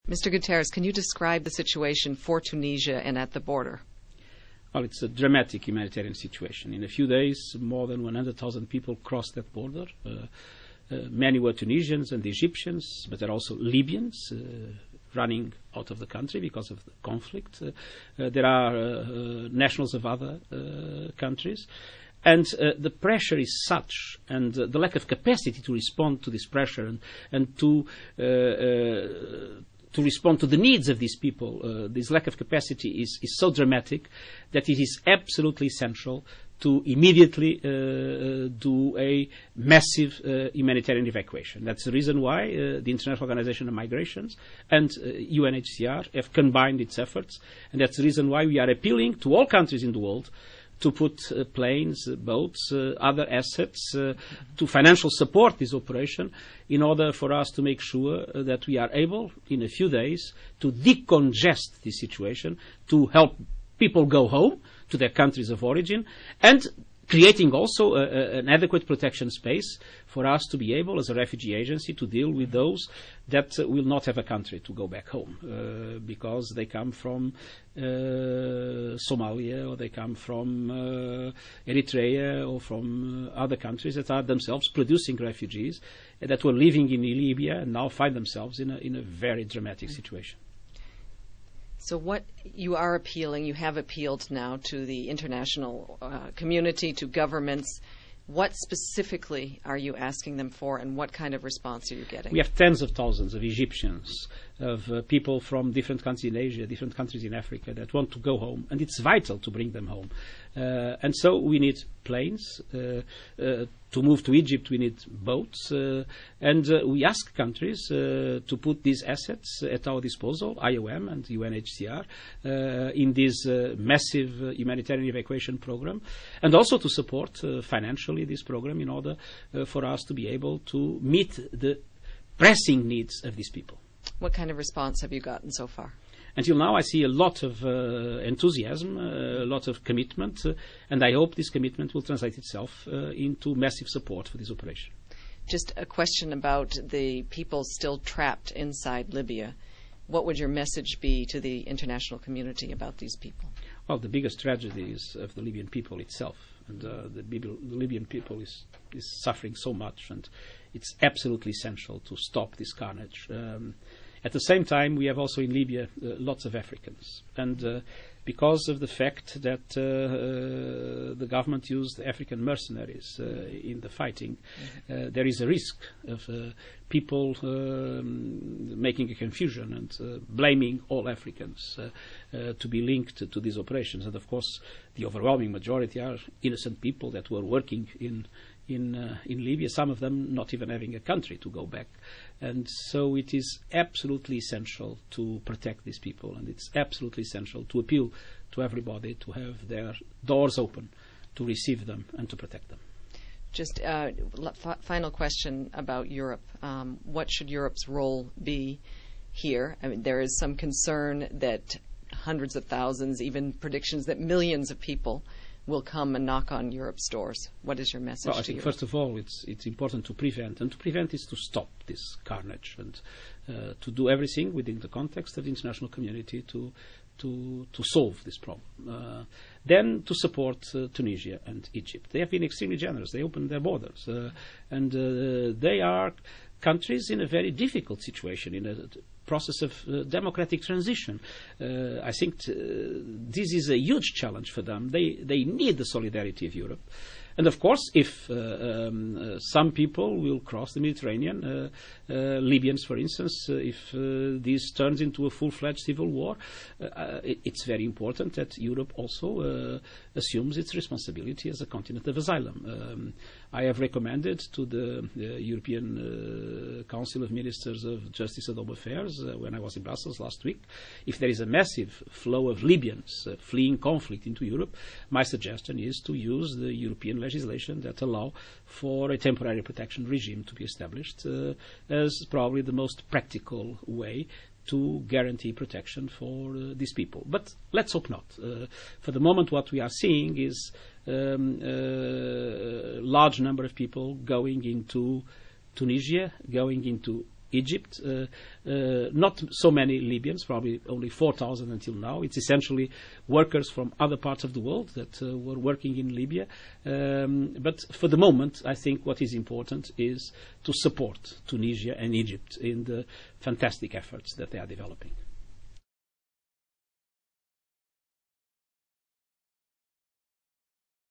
Mr. Guterres, can you describe the situation for Tunisia and at the border? Well, it's a dramatic humanitarian situation. In a few days, more than 100,000 people crossed that border. Many were Tunisians and Egyptians, but there are also Libyans running out of the country because of the conflict. There are nationals of other countries. And the pressure is such, and the lack of capacity to respond to this pressure and to respond to the needs of these people, this lack of capacity is so dramatic that it is absolutely essential to immediately do a massive humanitarian evacuation. That's the reason why the International Organization of Migrations and UNHCR have combined its efforts, and that's the reason why we are appealing to all countries in the world to put planes, boats, other assets to financial support this operation in order for us to make sure that we are able, in a few days, to decongest this situation, to help people go home to their countries of origin, and creating also an adequate protection space for us to be able, as a refugee agency, to deal with those that will not have a country to go back home because they come from Somalia, or they come from Eritrea, or from other countries that are themselves producing refugees that were living in Libya and now find themselves in a very dramatic situation. So what you are appealing, you have appealed now to the international community, to governments. What specifically are you asking them for, and what kind of response are you getting? We have tens of thousands of Egyptians, of people from different countries in Asia, different countries in Africa that want to go home, and it's vital to bring them home. And so we need planes. To move to Egypt, we need boats. And we ask countries to put these assets at our disposal, IOM and UNHCR, in this massive humanitarian evacuation program, and also to support financially this program in order for us to be able to meet the pressing needs of these people. What kind of response have you gotten so far? Until now, I see a lot of enthusiasm, a lot of commitment, and I hope this commitment will translate itself into massive support for this operation. Just a question about the people still trapped inside Libya. What would your message be to the international community about these people? Well, the biggest tragedy is of the Libyan people itself, and the Libyan people is suffering so much, and it's absolutely essential to stop this carnage. At the same time, we have also in Libya lots of Africans, and because of the fact that the government used African mercenaries in the fighting, there is a risk of people making a confusion and blaming all Africans to be linked to these operations. And of course, the overwhelming majority are innocent people that were working in Libya, some of them not even having a country to go back. And so it is absolutely essential to protect these people, and it's absolutely essential to appeal to everybody to have their doors open to receive them and to protect them. Just final question about Europe. What should Europe's role be here? I mean, there is some concern that hundreds of thousands, even predictions that millions of people will come and knock on Europe's doors. What is your message I to think Europe? first of all, it's important to prevent, and to prevent is to stop this carnage, and to do everything within the context of the international community to solve this problem. Then to support Tunisia and Egypt. They have been extremely generous. They opened their borders, and they are countries in a very difficult situation, in a process of democratic transition. I think this is a huge challenge for them. They need the solidarity of Europe. And of course, if some people will cross the Mediterranean, Libyans, for instance, if this turns into a full-fledged civil war, it's very important that Europe also assumes its responsibility as a continent of asylum. I have recommended to the European Council of Ministers of Justice and Home Affairs when I was in Brussels last week, if there is a massive flow of Libyans fleeing conflict into Europe, my suggestion is to use the European legislation that allow for a temporary protection regime to be established as probably the most practical way to guarantee protection for these people. But let's hope not. For the moment, what we are seeing is a large number of people going into Tunisia, going into Egypt. Not so many Libyans, probably only 4,000 until now. It's essentially workers from other parts of the world that were working in Libya. But for the moment, I think what is important is to support Tunisia and Egypt in the fantastic efforts that they are developing.